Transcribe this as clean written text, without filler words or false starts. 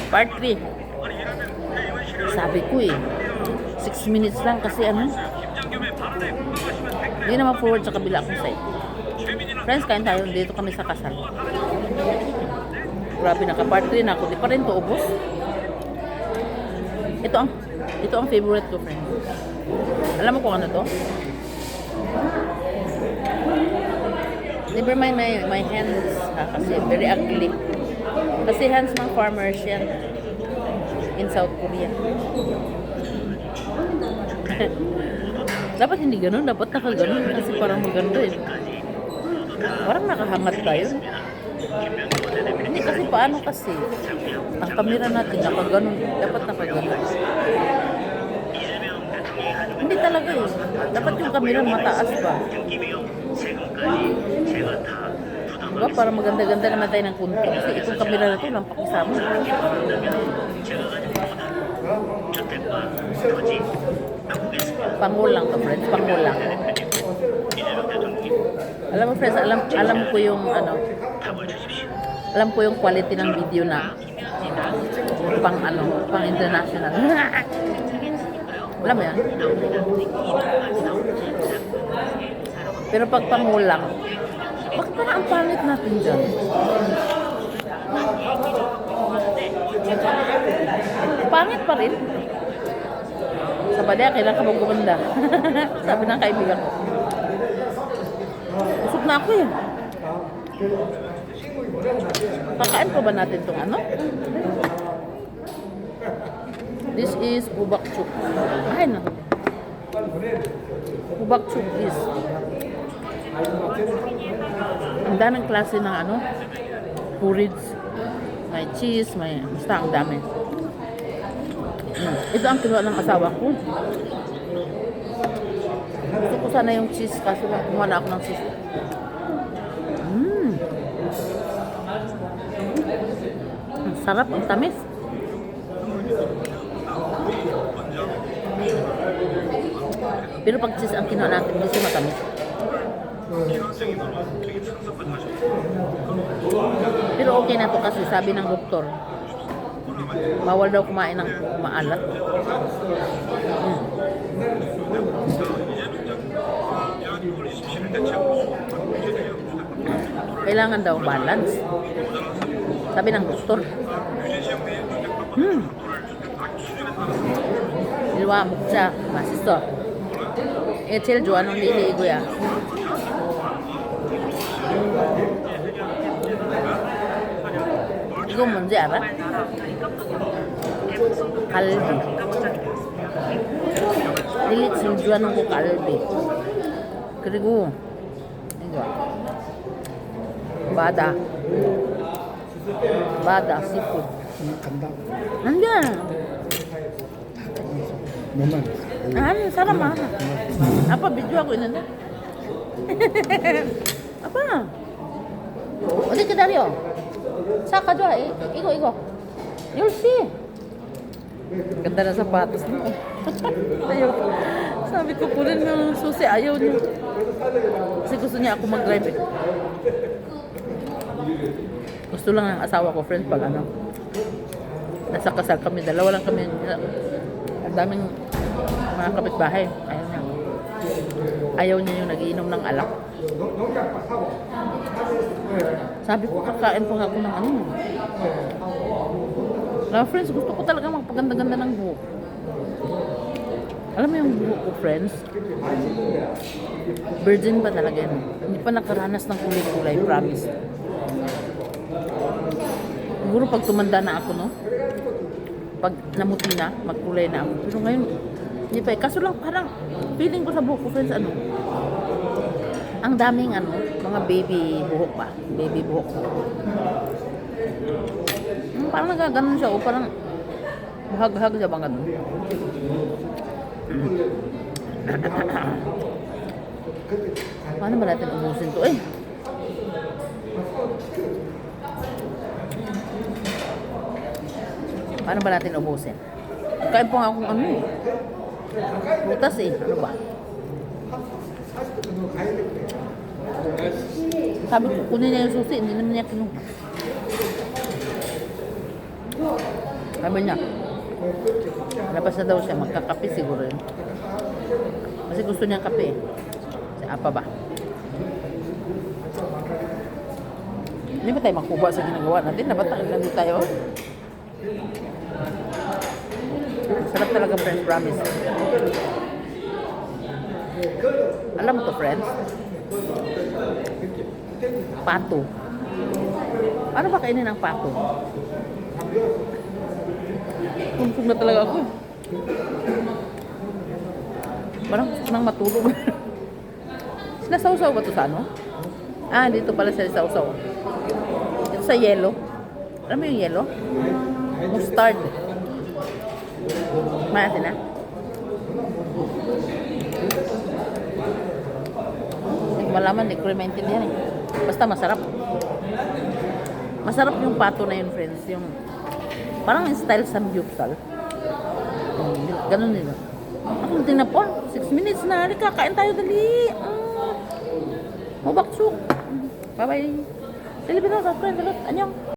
Part 3. Sabi ko eh, 6 minutes lang kasi ano, hindi naman forward sa kabila akong side. Friends, kain tayo. Dito kami sa kasal. Grabe, naka-part 3 na ako. Di pa rin to ubos. Ito ang favorite ko, friends. Alam mo kung ano to? Never mind my hands. Kasi very ugly. Kasi hands ng farmers yan. In South Korea. Dapat hindi ganun. Dapat nakaganon. Kasi parang maganda eh. Parang nakahangat tayo. Hindi kasi paano kasi. Ang kamera natin nakaganon. Dapat nakaganon. Hindi talaga eh. Dapat yung kamera mataas ba? Diba? Para maganda-ganda naman tayo ng kunti. Kasi itong kamera na ito, lang pakisama. Pangulang to, friends. Pangulang. Alam mo, friends, alam ko yung ano, alam ko yung quality ng video na pang international. Alam mo yan? Pero pag pangulang, bakit na ang pangit natin dyan? Pangit pa rin. Sa badya, kailangan ka magkumanda. Sabi ng kaibigan ko. Usok na ako eh. Kakain pa ba natin itong ano? This is ubakchuk. Ay, naku. Ubakchuk is ang daming klase ng ano, porridge. May cheese, basta ang dami. Ito ang kinuha ng asawa ko. Gusto ko sana yung cheese kasi kumuha na ako ng cheese. Ang sarap, ang tamis. Pero pag cheese ang kinuha natin, hindi siya matamis. Pero okay na to kasi sabi ng doktor, bawal daw kumain ng maalat. Kailangan daw balance. Sabi ng doktor. Ilwa muksa, masisto. 제일 좋아하는 게 이거야. 이건 뭔지 알아? 갈비. 릴리 제일 좋아하는 거 갈비. 그리고 이거 바다 seafood. 안돼. Ano, sarap ah. Apa, video ako inanda. Apa? 어디 기다려? 자, 가져와. 이거. 열시. Ganda na sapatos mo. Ayaw. Sabi ko, kunin mo yung susi. Ayaw niya. Kasi gusto niya ako mag-drive eh. Gusto lang ng asawa ko, friends, pag ano. Nasa kasal kami. Dalawa lang kami. Ang daming mga kapitbahay. Ayaw niya yung nagiinom ng alak. Sabi ko, kakain pa nga ako ng ano. Friends, gusto ko talaga magpaganda-ganda ng buhok. Alam mo yung buhok ko, friends? Virgin pa talaga yan. Hindi pa nakaranas ng kulay-kulay, promise. Siguro pag tumanda na ako, no? Pag namuti na, magkulay na ako. Pero ngayon, hindi pa eh. Kaso lang parang feeling ko sa buhok ko, friends, ano? Ang daming ano, mga baby buhok ba? Baby buhok ko. Parang nagaganon siya o parang bahag-bahag siya bang ganun. Paano ba natin ubusin to eh? Paano ba natin ubusin? Kain po nga akong ano eh. Butas eh. Ano ba? Sabi ko, kunin niya yung susi. Hindi naman niya kinuha. Sabi niya, labas na daw siya, magkakape siguro yun. Kasi gusto niya kape. Si Apa ba? Hindi ba tayo makuha sa ginagawa natin? Dapat nandito tayo. Sarap talaga, friends, promise. Alam mo to, friends? Pato. Ano ba kainin ng pato? Kumpung na talaga ako. Parang gusto nang matulog. Sinasawsaw ba ito sa ano? Ah, dito pala sa sausaw. Ito sa yelo. Alam mo yung yelo? Mustard. Maasin na. Hindi ko malaman, hindi ko rin maintindihan eh. Basta masarap. Masarap yung pato na yun, friends. Yung parang yung style samgyupsal. Ganun nila. Ako tingnan po, 6 minutes na. Halika, kain tayo dali. Mabaksok. Bye-bye. Silipin na sa friends. Anyong.